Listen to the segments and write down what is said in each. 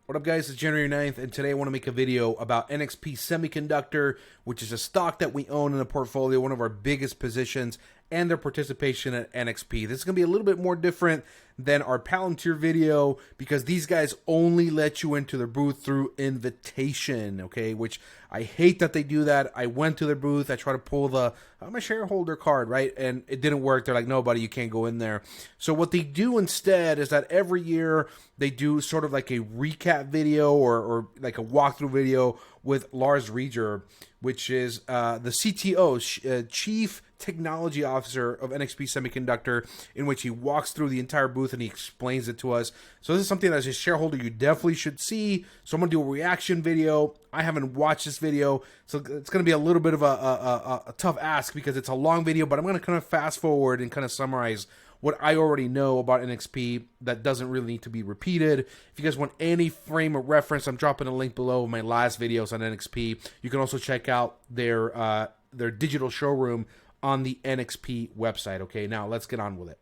What up guys, it's January 9th and today I want to make a video about NXP Semiconductor, which is a stock that we own in the portfolio, one of our biggest positions, and their participation at NXP. This is going to be a little bit more different than our Palantir video because these guys only let you into their booth through invitation, okay? Which I hate that they do that. I went to their booth, I tried to pull the I'm a shareholder card, right? And it didn't work. They're like, no, buddy, you can't go in there. So what they do instead is that every year they do sort of like a recap video or like a walkthrough video with Lars Rieger, which is the CTO, Chief Technology Officer of NXP Semiconductor, in which he walks through the entire booth and he explains it to us. So this is something that as a shareholder you definitely should see. So I'm going to do a reaction video. I haven't watched this video, so it's going to be a little bit of a tough ask because it's a long video, but I'm going to kind of fast forward and kind of summarize what I already know about NXP that doesn't really need to be repeated. If you guys want any frame of reference, I'm dropping a link below of my last videos on NXP. You can also check out their digital showroom on the NXP website. Okay, now let's get on with it.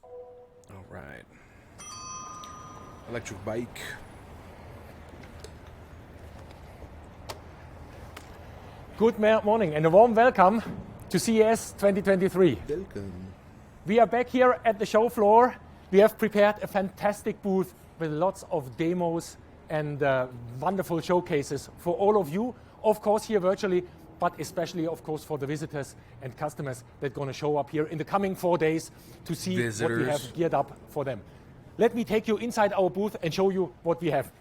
All right. Electric bike. Good morning and a warm welcome to CES 2023. Welcome. We are back here at the show floor. We have prepared a fantastic booth with lots of demos and wonderful showcases for all of you, of course here virtually, but especially of course for the visitors and customers that are going to show up here in the coming 4 days to see what we have geared up for them. Let me take you inside our booth and show you what we have.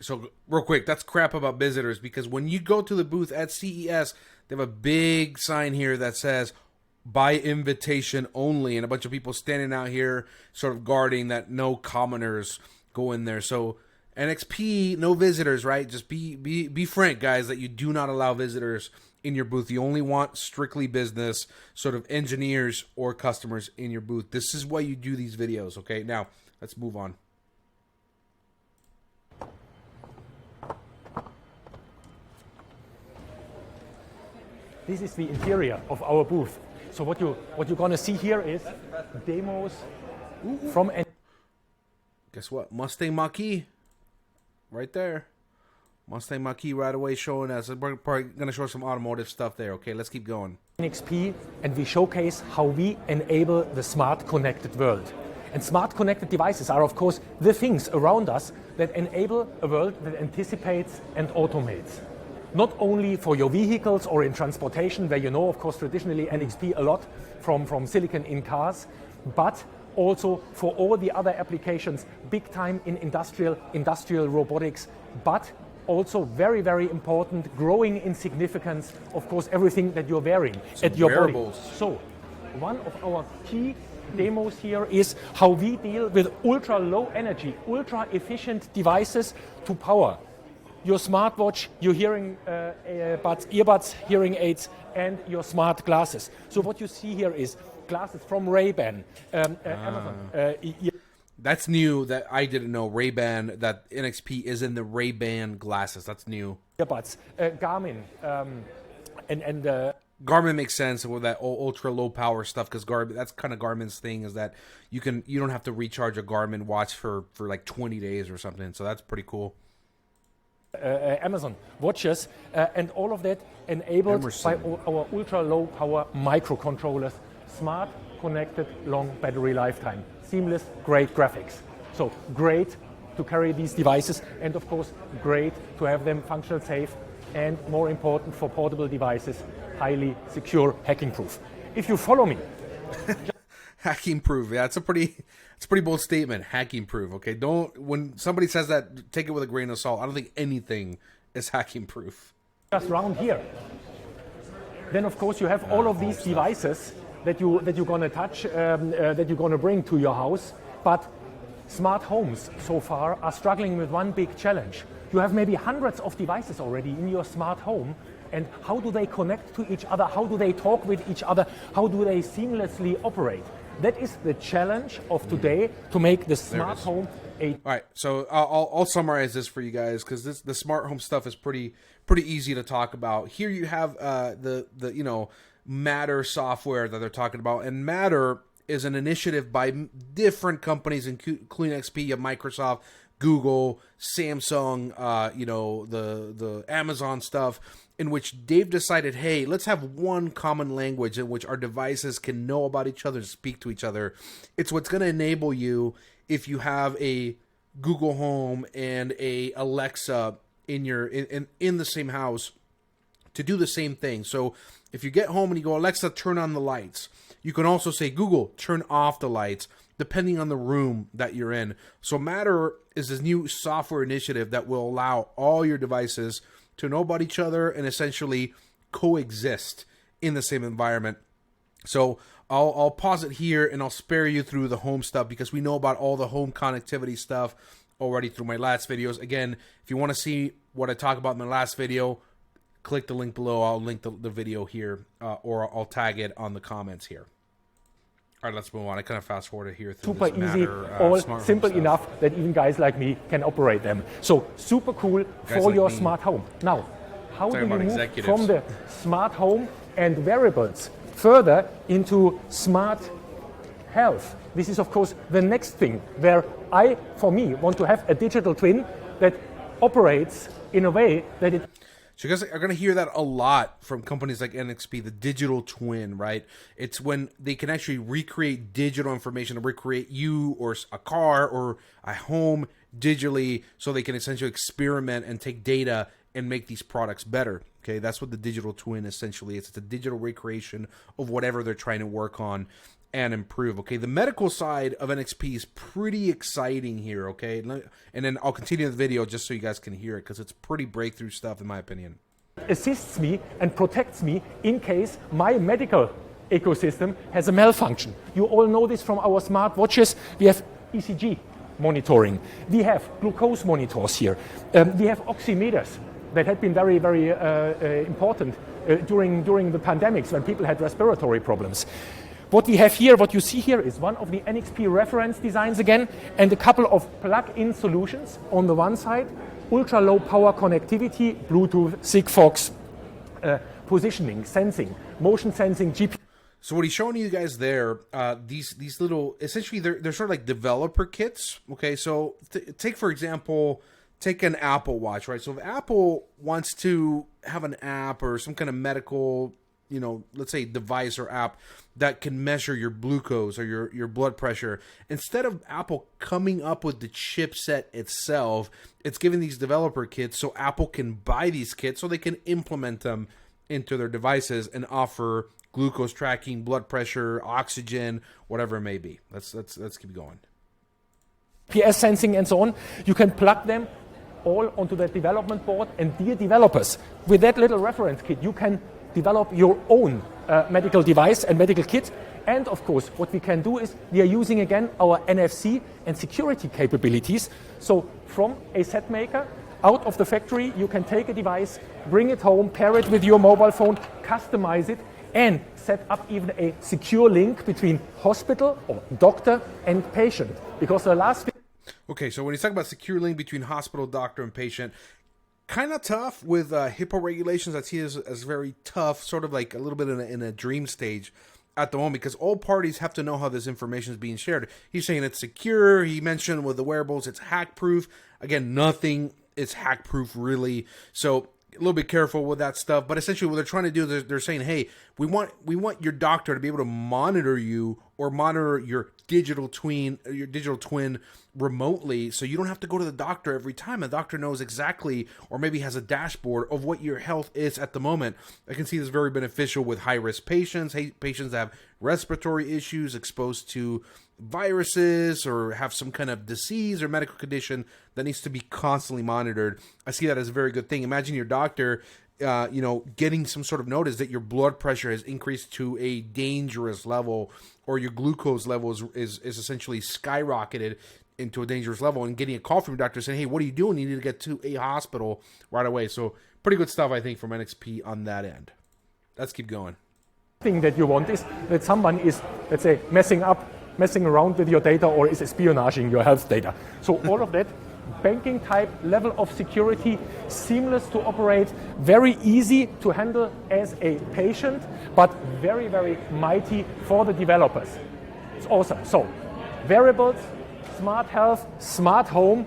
So real quick, that's crap about visitors because when you go to the booth at CES, they have a big sign here that says by invitation only, and a bunch of people standing out here sort of guarding that no commoners go in there. So NXP, no visitors, right? Just be frank, guys, that you do not allow visitors in your booth. You only want strictly business sort of engineers or customers in your booth. This is why you do these videos, okay? Now, let's move on. This is the interior of our booth. So what you're going to see here is demos from... Guess what? Mustang Mach-E. Right there. Mustang Mach-E right away showing us. We're probably going to show some automotive stuff there. Okay, let's keep going. NXP, and we showcase how we enable the smart connected world. And smart connected devices are, of course, the things around us that enable a world that anticipates and automates. Not only for your vehicles or in transportation, where you know, of course, traditionally NXP a lot from silicon in cars, but also for all the other applications, big time in industrial robotics, but also very, very important, growing in significance, of course, everything that you're wearing at your wearables. body. So one of our key demos here is how we deal with ultra low energy, ultra efficient devices to power your smartwatch, your hearing earbuds, hearing aids, and your smart glasses. So what you see here is glasses from Ray-Ban, Amazon. That's new that I didn't know. Ray-Ban, that NXP is in the Ray-Ban glasses. That's new. Earbuds, Garmin, Garmin makes sense with that ultra low power stuff because Garmin, that's kind of Garmin's thing, is that you don't have to recharge a Garmin watch for like 20 days or something. So that's pretty cool. Amazon watches, and all of that enabled by our ultra low power microcontrollers, smart, connected, long battery lifetime, seamless, great graphics. So great to carry these devices, and of course great to have them functional safe, and more important for portable devices, highly secure, hacking proof. If you follow me. Hacking proof. Yeah, it's a pretty bold statement. Hacking proof. Okay, when somebody says that, take it with a grain of salt. I don't think anything is hacking proof. Just round here. Then of course you have all of these devices that you're gonna touch, that you're gonna bring to your house. But smart homes so far are struggling with one big challenge. You have maybe hundreds of devices already in your smart home. And how do they connect to each other? How do they talk with each other? How do they seamlessly operate? That is the challenge of today, to make the smart home a... All right, so I'll summarize this for you guys because the smart home stuff is pretty easy to talk about. Here you have the Matter software that they're talking about, and Matter is an initiative by different companies, including NXP, you have Microsoft, Google, Samsung, the Amazon stuff, in which they've decided, hey, let's have one common language in which our devices can know about each other and speak to each other. It's what's going to enable you, if you have a Google Home and a Alexa in your in the same house, to do the same thing. So if you get home and you go, Alexa, turn on the lights, you can also say, Google, turn off the lights, depending on the room that you're in. So Matter is this new software initiative that will allow all your devices to know about each other and essentially coexist in the same environment. So I'll pause it here and I'll spare you through the home stuff, because we know about all the home connectivity stuff already through my last videos. Again, if you want to see what I talk about in my last video, click the link below. I'll link the video here, or I'll tag it on the comments here. All right, let's move on. I kind of fast forwarded here through super this easy, Matter, all smart home simple stuff. enough that even guys like me can operate them. So super cool for like your me. smart home. Now, how do Talking you about move executives. from the smart home and wearables further into smart health? This is, of course, the next thing where I, for me, want to have a digital twin that operates in a way that it... So you guys are going to hear that a lot from companies like NXP, the digital twin, right? It's when they can actually recreate digital information to recreate you or a car or a home digitally, so they can essentially experiment and take data and make these products better. Okay, that's what the digital twin essentially is. It's a digital recreation of whatever they're trying to work on and improve. Okay, the medical side of NXP is pretty exciting here. Okay, and then I'll continue the video just so you guys can hear it, because it's pretty breakthrough stuff in my opinion. assists me and protects me in case my medical ecosystem has a malfunction. You all know this from our smart watches. We have ECG monitoring. We have glucose monitors here. We have oximeters that had been very, very important during the pandemics when people had respiratory problems. What we have here, what you see here, is one of the NXP reference designs again, and a couple of plug-in solutions on the one side, ultra-low power connectivity, Bluetooth, Sigfox, positioning, sensing, motion sensing, GPS. So what he's showing you guys there, these little, essentially they're sort of like developer kits. Okay, so take for example, take an Apple Watch, right? So if Apple wants to have an app or some kind of medical, let's say device or app that can measure your glucose or your blood pressure, instead of Apple coming up with the chipset itself, it's giving these developer kits so Apple can buy these kits so they can implement them into their devices and offer glucose tracking, blood pressure, oxygen, whatever it may be. Let's keep going. GPS sensing and so on. You can plug them all onto the development board, and dear developers, with that little reference kit, you can develop your own medical device and medical kit. And of course, what we can do is we are using again our NFC and security capabilities. So from a set maker, out of the factory, you can take a device, bring it home, pair it with your mobile phone, customize it, and set up even a secure link between hospital or doctor and patient. Because the last... Okay, so when he's talking about secure link between hospital, doctor, and patient, kind of tough with HIPAA regulations. I see it as very tough, sort of like a little bit in a dream stage at the moment, because all parties have to know how this information is being shared. He's saying it's secure. He mentioned with the wearables, it's hack-proof. Again, nothing is hack-proof really. So a little bit careful with that stuff. But essentially what they're trying to do is they're saying, hey, we want your doctor to be able to monitor you or monitor your digital twin remotely, so you don't have to go to the doctor every time. The doctor knows exactly, or maybe has a dashboard of what your health is at the moment. I can see this very beneficial with high-risk patients, patients that have respiratory issues, exposed to viruses, or have some kind of disease or medical condition that needs to be constantly monitored. I see that as a very good thing. Imagine your doctor getting some sort of notice that your blood pressure has increased to a dangerous level, or your glucose level is essentially skyrocketed into a dangerous level, and getting a call from your doctor saying, hey, what are you doing? You need to get to a hospital right away. So pretty good stuff, I think, from NXP on that end. Let's keep going. Thing that you want is that someone is, let's say, messing around with your data or is espionaging your health data. So all of that, banking type level of security, seamless to operate, very easy to handle as a patient, but very, very mighty for the developers. It's awesome. So, wearables, smart health, smart home.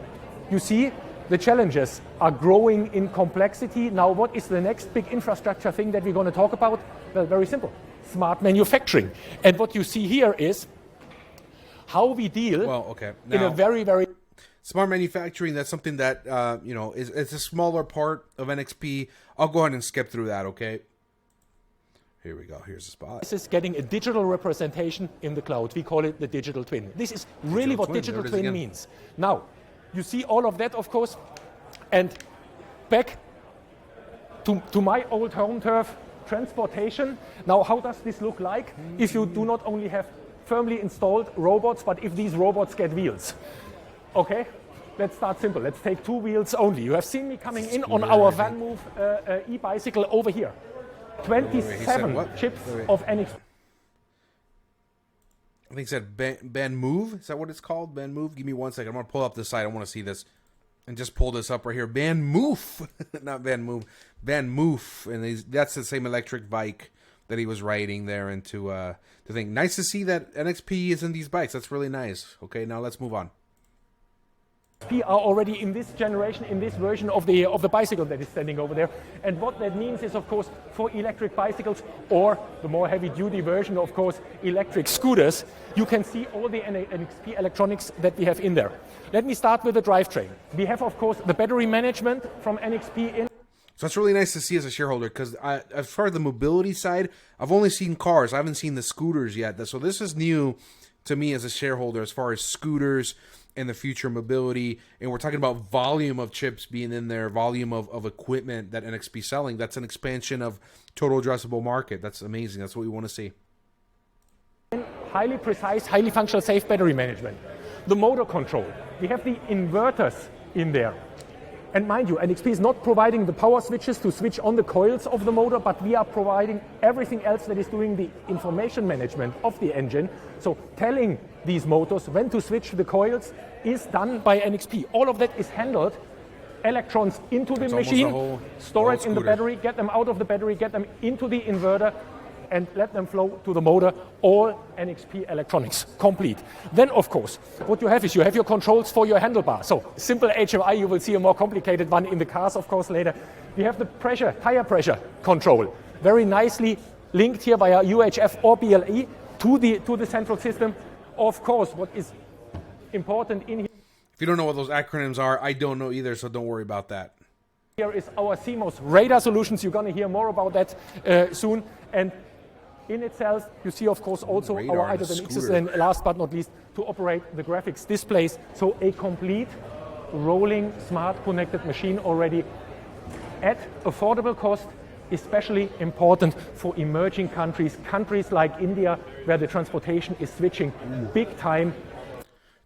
You see, the challenges are growing in complexity. Now, what is the next big infrastructure thing that we're going to talk about? Well, very simple. Smart manufacturing. And what you see here is how we deal in a very, very... Smart manufacturing, that's something that, it's a smaller part of NXP. I'll go ahead and skip through that, okay? Here we go. Here's the spot. This is getting a digital representation in the cloud. We call it the digital twin. This is really what digital twin means. Now, you see all of that, of course, and back to my old home turf, transportation. Now, how does this look like if you do not only have firmly installed robots, but if these robots get wheels? Okay, let's start simple. Let's take 2 wheels only. You have seen me coming in on our VanMoof e-bicycle over here. 27 chips of NXP. I think he said VanMoof. Is that what it's called? VanMoof? Give me 1 second. I'm going to pull up the site. I want to see this. And just pull this up right here. VanMoof. Not VanMoof. VanMoof. And that's the same electric bike that he was riding there into the thing. Nice to see that NXP is in these bikes. That's really nice. Okay, now let's move on. Are already in this generation, in this version of the bicycle that is standing over there. And what that means is, of course, for electric bicycles or the more heavy-duty version, of course, electric scooters, you can see all the NXP electronics that we have in there. Let me start with the drivetrain. We have, of course, the battery management from NXP in. So it's really nice to see as a shareholder because as far as the mobility side, I've only seen cars. I haven't seen the scooters yet. So this is new to me as a shareholder as far as scooters and the future mobility, and we're talking about volume of chips being in there, volume of equipment that NXP selling. That's an expansion of total addressable market. That's amazing. That's what we want to see. Highly precise, highly functional, safe battery management. The motor control. We have the inverters in there. And mind you, NXP is not providing the power switches to switch on the coils of the motor, but we are providing everything else that is doing the information management of the engine. So telling these motors when to switch the coils is done by NXP. All of that is handled. Electrons into the machine, store it in the battery, get them out of the battery, get them into the inverter, and let them flow to the motor. All NXP electronics, complete. Then, of course, what you have is you have your controls for your handlebar. So, simple HMI, you will see a more complicated one in the cars, of course, later. We have the pressure, tire pressure control, very nicely linked here via UHF or BLE to the central system. Of course, what is important in here. If you don't know what those acronyms are, I don't know either, so don't worry about that. Here is our CMOS radar solutions. You're going to hear more about that soon. And in itself, you see, of course, also our i.MXs, and last but not least, to operate the graphics displays. So a complete rolling smart connected machine already at affordable cost, especially important for emerging countries, countries like India, where the transportation is switching big time.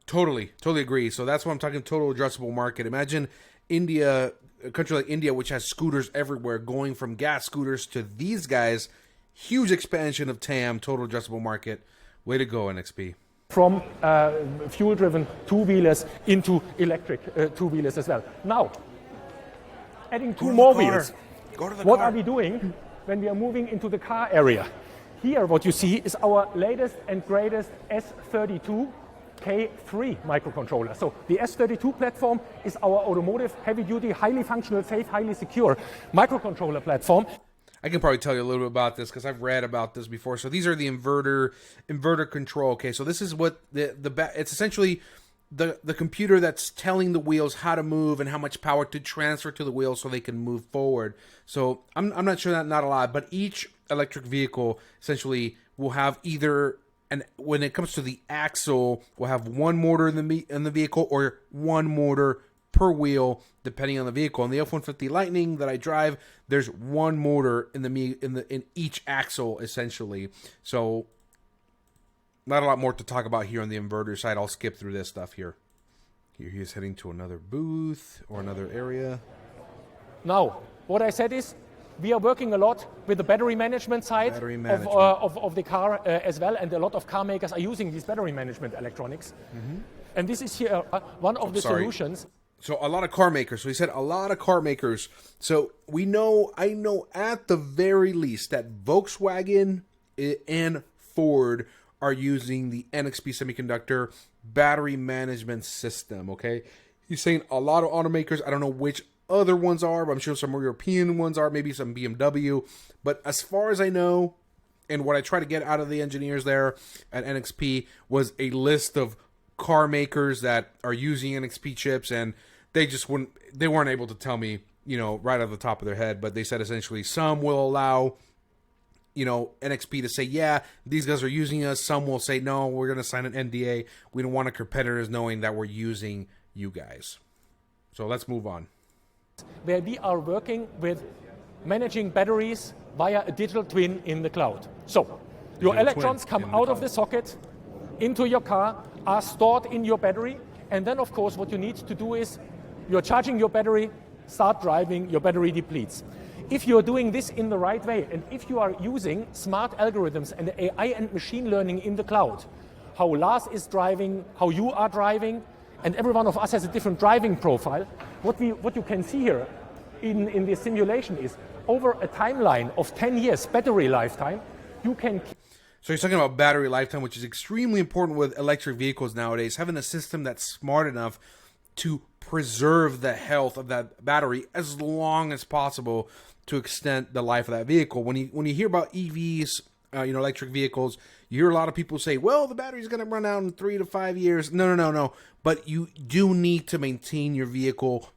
Totally agree. So that's why I'm talking total addressable market. Imagine India, a country like India, which has scooters everywhere, going from gas scooters to these guys. Huge expansion of TAM, total addressable market. Way to go, NXP. From fuel-driven two-wheelers into electric two-wheelers as well. Now, adding 2 more wheels. What are we doing when we are moving into the car area? Here, what you see is our latest and greatest S32 K3 microcontroller. So the S32 platform is our automotive, heavy-duty, highly functional, safe, highly secure microcontroller platform. I can probably tell you a little bit about this because I've read about this before. So these are the inverter control. Okay, so this is what it's essentially the computer that's telling the wheels how to move and how much power to transfer to the wheels so they can move forward. So I'm not sure that not a lot, but each electric vehicle essentially will have either, and when it comes to the axle, we'll have one motor in the vehicle or one motor per wheel, depending on the vehicle. In the F-150 Lightning that I drive, there's one motor in each axle essentially. So not a lot more to talk about here on the inverter side. I'll skip through this stuff here. Here he is heading to another booth or another area. Now, what I said is, we are working a lot with the battery management side of the car as well, and a lot of car makers are using these battery management electronics. Mm-hmm. And this is here one of the solutions. So a lot of car makers. So he said a lot of car makers. So I know at the very least that Volkswagen and Ford are using the NXP Semiconductor battery management system, okay? He's saying a lot of automakers, I don't know which other ones are, but I'm sure some European ones are, maybe some BMW. But as far as I know, and what I try to get out of the engineers there at NXP was a list of car makers that are using NXP chips, and they weren't able to tell me, right off the top of their head, but they said essentially some will allow, NXP to say, yeah, these guys are using us. Some will say, no, we're going to sign an NDA. We don't want our competitors knowing that we're using you guys. So let's move on. Where we are working with managing batteries via a digital twin in the cloud. So your electrons come out of the socket into your car, are stored in your battery, and then of course what you need to do is you're charging your battery, start driving, your battery depletes. If you're doing this in the right way, and if you are using smart algorithms and AI and machine learning in the cloud, how Lars is driving, how you are driving, and every one of us has a different driving profile, what you can see here in this simulation is over a timeline of 10 years battery lifetime, you can... So he's talking about battery lifetime, which is extremely important with electric vehicles nowadays, having a system that's smart enough to preserve the health of that battery as long as possible to extend the life of that vehicle. When you hear about EVs, electric vehicles, you hear a lot of people say, well, the battery's going to run out in 3 to 5 years. No. But you do need to maintain your vehicle.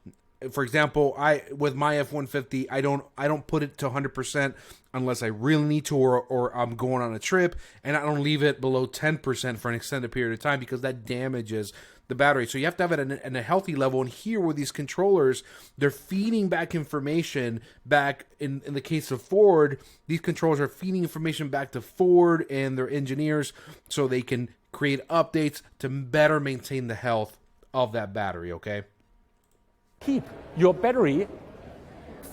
For example, with my F-150, I don't put it to 100% unless I really need to, or I'm going on a trip, and I don't leave it below 10% for an extended period of time because that damages the battery. So you have to have it at a healthy level. And here with these controllers, they're feeding back information back in the case of Ford. These controllers are feeding information back to Ford and their engineers so they can create updates to better maintain the health of that battery, okay? Keep your battery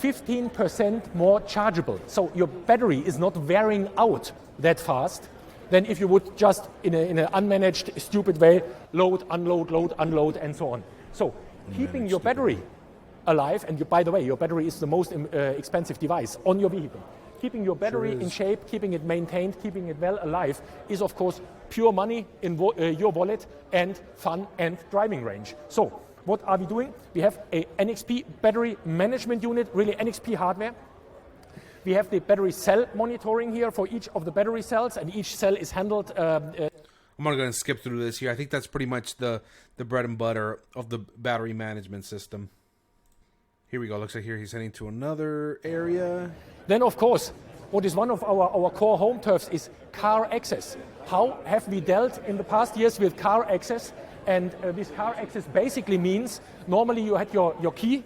15% more chargeable. So your battery is not wearing out that fast than if you would just, in an unmanaged, stupid way, load, unload, and so on. So keeping your battery alive, and by the way, your battery is the most expensive device on your vehicle. Keeping your battery in shape, keeping it maintained, keeping it well alive is, of course, pure money in your wallet and fun and driving range. So what are we doing? We have a NXP battery management unit, really NXP hardware. We have the battery cell monitoring here for each of the battery cells, and each cell is handled. I'm going to go and skip through this here. I think that's pretty much the bread and butter of the battery management system. Here we go. Looks like here he's heading to another area. Then, of course, what is one of our core home turfs is car access. How have we dealt in the past years with car access? And this car access basically means normally you had your key,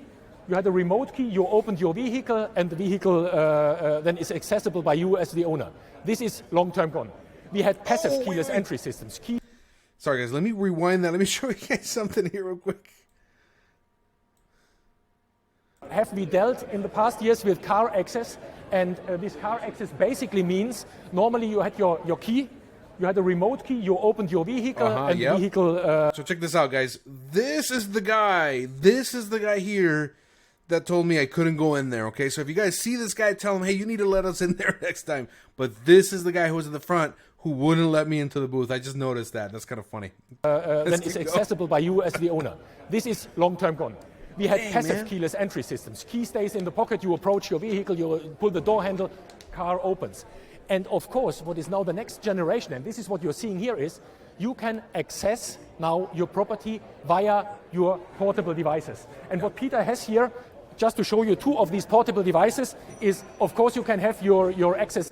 you had a remote key, you opened your vehicle, and the vehicle then is accessible by you as the owner. This is long-term gone. We had passive keyless entry systems. Sorry guys, let me rewind that. Let me show you guys something here real quick. Have we dealt in the past years with car access? And this car access basically means normally you had your key, you had a remote key, you opened your vehicle, and the vehicle... So check this out, guys. This is the guy here that told me I couldn't go in there, okay? So if you guys see this guy, tell him, hey, you need to let us in there next time. But this is the guy who was in the front who wouldn't let me into the booth. I just noticed that. That's kind of funny. Then is accessible by you as the owner. This is long-term gone. We had passive keyless entry systems. Key stays in the pocket, you approach your vehicle, you pull the door handle, car opens. And of course, what is now the next generation, and this is what you're seeing here, is you can access now your property via your portable devices. And what Peter has here, just to show you two of these portable devices, is of course you can have your access.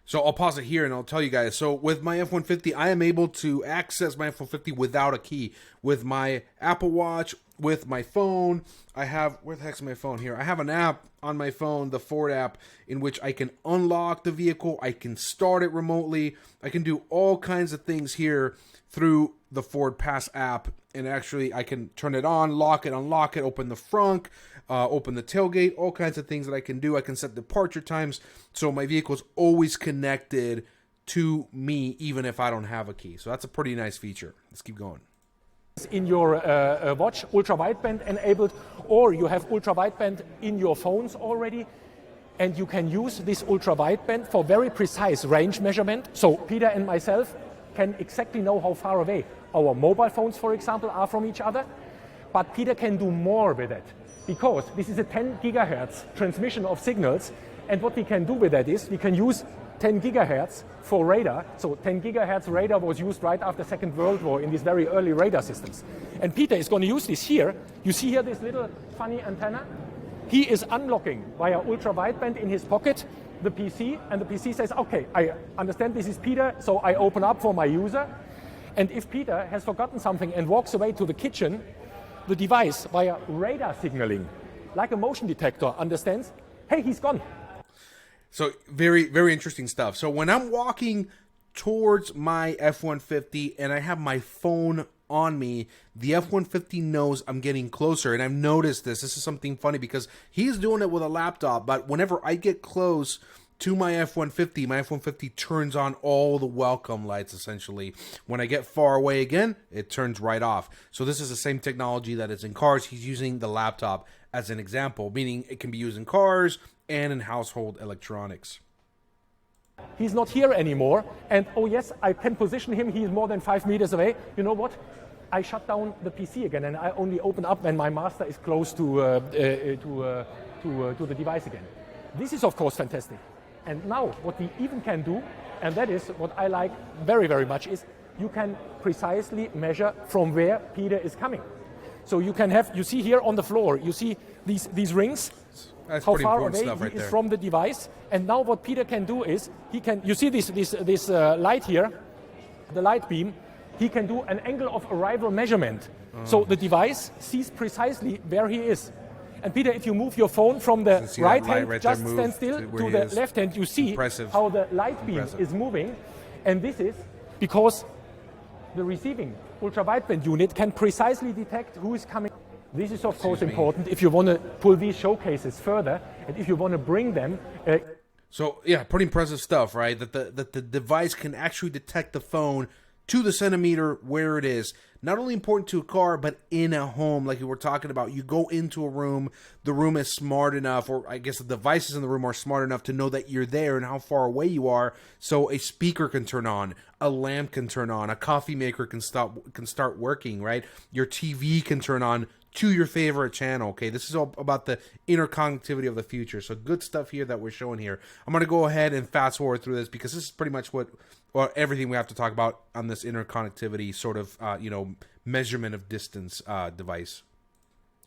So I'll pause it here and I'll tell you guys. So with my F-150, I am able to access my F-150 without a key. With my Apple Watch, with my phone, I have, where the heck's my phone here? I have an app on my phone, the Ford app, in which I can unlock the vehicle, I can start it remotely, I can do all kinds of things here through the Ford Pass app, and actually I can turn it on, lock it, unlock it, open the frunk, open the tailgate, all kinds of things that I can do. I can set departure times, so my vehicle's always connected to me, even if I don't have a key. So that's a pretty nice feature. Let's keep going. In your watch, ultra-wideband enabled, or you have ultra-wideband in your phones already, and you can use this ultra-wideband for very precise range measurement. So Peter and myself, can exactly know how far away our mobile phones, for example, are from each other. But Peter can do more with it, because this is a 10 gigahertz transmission of signals. And what we can do with that is we can use 10 gigahertz for radar. So 10 gigahertz radar was used right after Second World War in these very early radar systems. And Peter is going to use this here. You see here this little funny antenna. He is unlocking via ultra wideband in his pocket the PC, and the PC says, okay, I understand this is Peter, so I open up for my user. And if Peter has forgotten something and walks away to the kitchen, the device via radar signaling, like a motion detector, understands, hey, he's gone. So very, very interesting stuff. So when I'm walking towards my F-150 and I have my phone on me, the F-150 knows I'm getting closer. And I've noticed this. This is something funny because he's doing it with a laptop, but whenever I get close to my F-150 turns on all the welcome lights, essentially. When I get far away again, it turns right off. So this is the same technology that is in cars. He's using the laptop as an example, meaning it can be used in cars and in household electronics. He's not here anymore, and oh yes, I can position him. He is more than 5 meters away. You know what? I shut down the PC again, and I only open up when my master is close to the device again. This is, of course, fantastic. And now, what we even can do, and that is what I like very, very much, is you can precisely measure from where Peter is coming. So you can have, you see here on the floor, you see these rings. That's how pretty far important away stuff he right is there. from the device. And now what Peter can do is, he can, you see this light here, the light beam, he can do an angle of arrival measurement. So the device sees precisely where he is. And Peter, if you move your phone from the right hand, just stand still, to the left hand, you see how the light beam is moving. And this is because the receiving ultra-wideband unit can precisely detect who is coming. This is, of course, important if you want to pull these showcases further and if you want to bring them. So, yeah, pretty impressive stuff, right? That the device can actually detect the phone to the centimeter where it is. Not only important to a car, but in a home, like we were talking about. You go into a room, the room is smart enough, or I guess the devices in the room are smart enough to know that you're there and how far away you are. So a speaker can turn on, a lamp can turn on, a coffee maker can start working, right? Your TV can turn on to your favorite channel. Okay, this is all about the interconnectivity of the future. So good stuff here that we're showing here. I'm going to go ahead and fast forward through this because this is pretty much everything we have to talk about on this interconnectivity sort of measurement of distance device.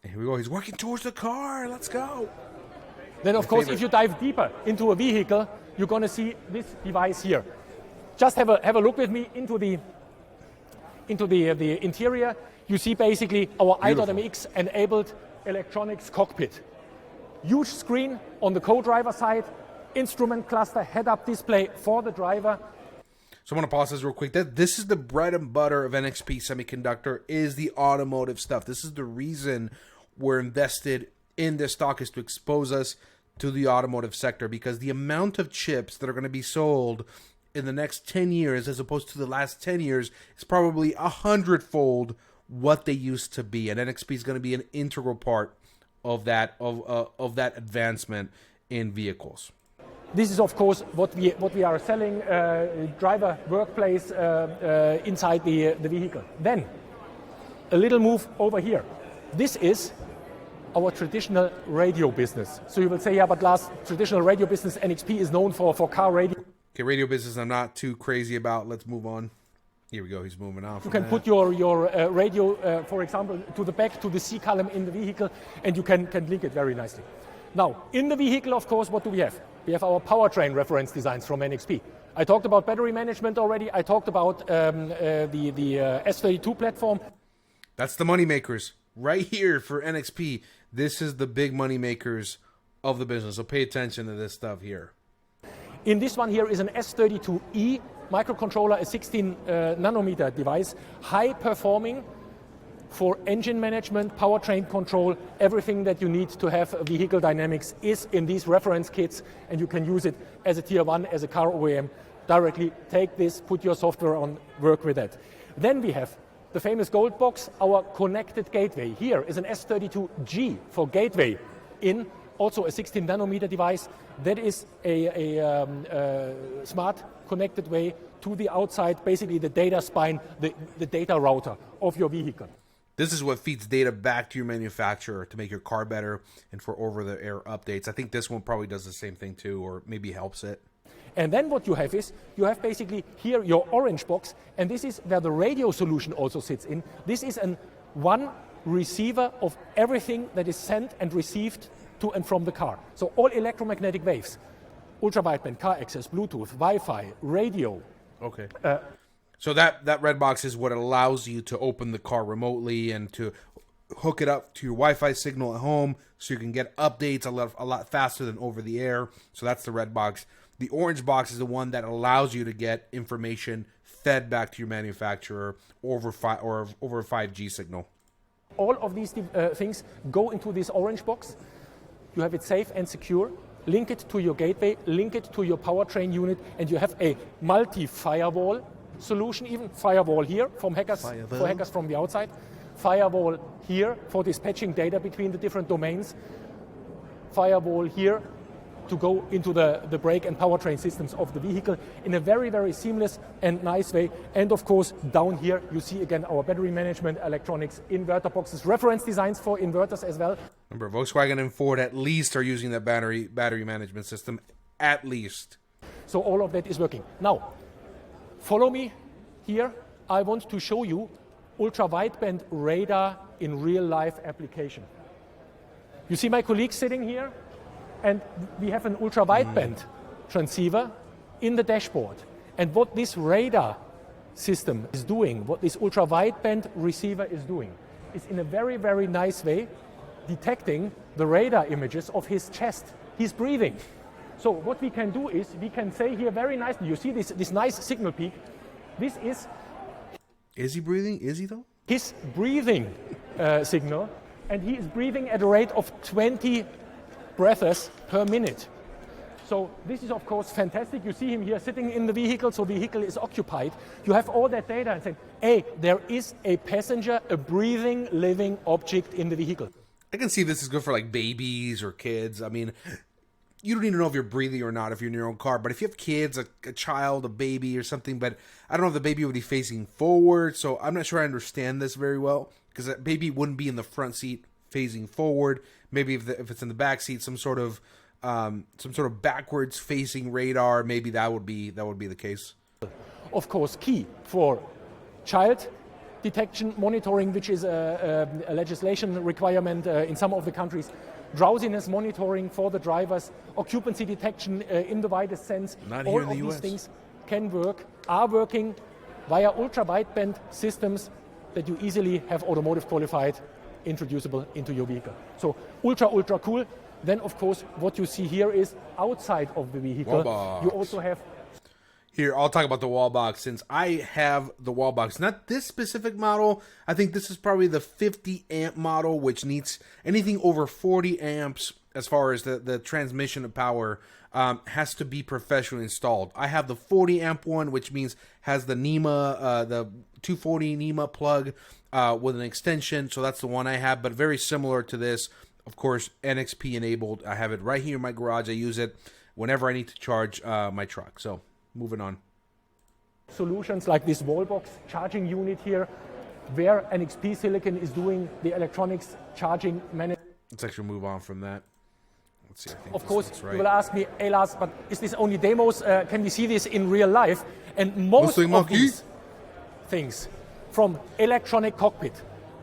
And here we go. He's working towards the car. Let's go. Then, of course, if you dive deeper into a vehicle, you're going to see this device here. Just have a look with me into the interior. You see basically our i.MX enabled electronics cockpit. Huge screen on the co-driver side, instrument cluster, head-up display for the driver. So I want to pause this real quick. This is the bread and butter of NXP Semiconductor, is the automotive stuff. This is the reason we're invested in this stock, is to expose us to the automotive sector, because the amount of chips that are going to be sold in the next 10 years as opposed to the last 10 years is probably 100-fold what they used to be, and NXP is going to be an integral part of that advancement in vehicles. This is, of course, what we are selling, driver workplace inside the vehicle. Then, a little move over here. This is our traditional radio business. So you will say, yeah, but Lars, traditional radio business, NXP is known for car radio. Okay, radio business I'm not too crazy about. Let's move on. Here we go, he's moving on. You can put your radio, for example, to the back, to the C column in the vehicle, and you can link it very nicely. Now, in the vehicle, of course, what do we have? We have our powertrain reference designs from NXP. I talked about battery management already. I talked about the S32 platform. That's the money makers right here for NXP. This is the big money makers of the business, so pay attention to this stuff here. In this one here is an S32E microcontroller, a 16 nanometer device, high performing for engine management, powertrain control. Everything that you need to have vehicle dynamics is in these reference kits, and you can use it as a tier 1, as a car OEM. Directly take this, put your software on, work with that. Then we have the famous gold box, our connected gateway. Here is an S32G for gateway, in also a 16 nanometer device. That is a smart connected way to the outside, basically the data spine, the data router of your vehicle. This is what feeds data back to your manufacturer to make your car better and for over-the-air updates. I think this one probably does the same thing too, or maybe helps it. And then what you have is, you have basically here your orange box, and this is where the radio solution also sits in. This is one receiver of everything that is sent and received to and from the car. So all electromagnetic waves, ultra-wideband, car access, Bluetooth, Wi-Fi, radio. Okay. So that red box is what allows you to open the car remotely and to hook it up to your Wi-Fi signal at home so you can get updates a lot faster than over the air. So that's the red box. The orange box is the one that allows you to get information fed back to your manufacturer over a 5G signal. All of these things go into this orange box. You have it safe and secure. Link it to your gateway, link it to your powertrain unit, and you have a multi-firewall solution, even firewall here from hackers, for hackers from the outside, firewall here for dispatching data between the different domains, firewall here to go into the brake and powertrain systems of the vehicle in a very, very seamless and nice way. And of course, down here, you see again our battery management, electronics, inverter boxes, reference designs for inverters as well. Remember, Volkswagen and Ford at least are using that battery management system, at least. So all of that is working. Now, follow me here. I want to show you ultra-wideband radar in real-life application. You see my colleagues sitting here? And we have an ultra-wideband transceiver in the dashboard. And what this radar system is doing, what this ultra-wideband receiver is doing, is in a very, very nice way detecting the radar images of his chest. He's breathing. So what we can do is, we can say here very nicely, you see this nice signal peak, this is... Is he breathing? Is he though? His breathing signal, and he is breathing at a rate of 20 breaths per minute. So this is of course fantastic. You see him here sitting in the vehicle, so the vehicle is occupied. You have all that data and say, hey, there is a passenger, a breathing, living object in the vehicle. I can see this is good for like babies or kids. I mean, you don't even know if you're breathing or not if you're in your own car, but if you have kids, a child, a baby or something, but I don't know if the baby would be facing forward, so I'm not sure I understand this very well, because that baby wouldn't be in the front seat facing forward. Maybe if it's in the back seat, some sort of backwards facing radar. Maybe that would be the case. Of course, key for child detection monitoring, which is a legislation requirement in some of the countries. Drowsiness monitoring for the drivers, occupancy detection in the widest sense. Not here in the All of US. these things are working via ultra-wideband systems that you easily have automotive qualified, introducible into your vehicle. So ultra cool. Then of course what you see here is outside of the vehicle. You also have... Here, I'll talk about the wall box since I have the wall box. Not this specific model. I think this is probably the 50 amp model, which needs anything over 40 amps as far as the transmission of power has to be professionally installed. I have the 40 amp one, which means has the NEMA, the 240 NEMA plug with an extension. So that's the one I have, but very similar to this. Of course, NXP enabled. I have it right here in my garage. I use it whenever I need to charge my truck. So moving on. Solutions like this wall box charging unit here, where NXP Silicon is doing the electronics charging management. Let's actually move on from that. Let's see. I think of course, right. You will ask me, hey Lars, but is this only demos? Can we see this in real life? And most of these things, from electronic cockpit,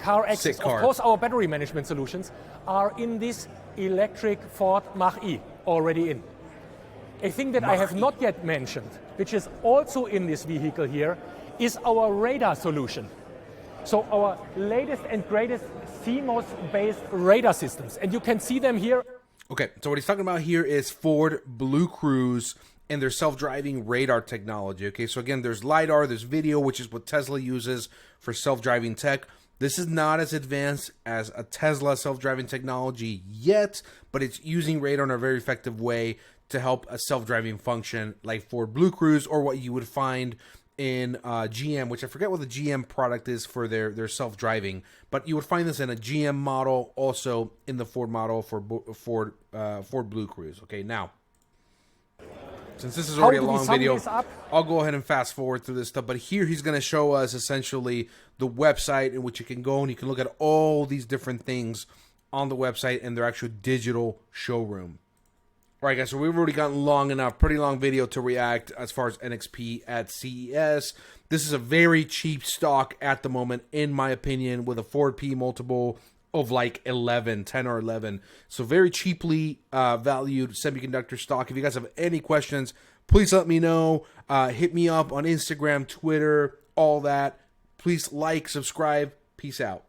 car access, of course our battery management solutions, are in this electric Ford Mach-E already in. A thing that I have not yet mentioned, which is also in this vehicle here, is our radar solution. So our latest and greatest CMOS-based radar systems. And you can see them here. Okay, so what he's talking about here is Ford Blue Cruise and their self-driving radar technology. Okay, so again, there's LiDAR, there's video, which is what Tesla uses for self-driving tech. This is not as advanced as a Tesla self-driving technology yet, but it's using radar in a very effective way to help a self-driving function like Ford Blue Cruise, or what you would find in GM, which I forget what the GM product is for their self-driving, but you would find this in a GM model, also in the Ford model for Ford Blue Cruise. Okay, now Since this is How already a do we long sum video, this up? I'll go ahead and fast forward through this stuff. But here he's going to show us essentially the website in which you can go and you can look at all these different things on the website and their actual digital showroom. All right, guys, so we've already gotten pretty long video to react as far as NXP at CES. This is a very cheap stock at the moment, in my opinion, with a forward P multiple of like 10 or 11. So very cheaply valued semiconductor stock. If you guys have any questions, please let me know. Hit me up on Instagram, Twitter, all that. Please like, subscribe. Peace out.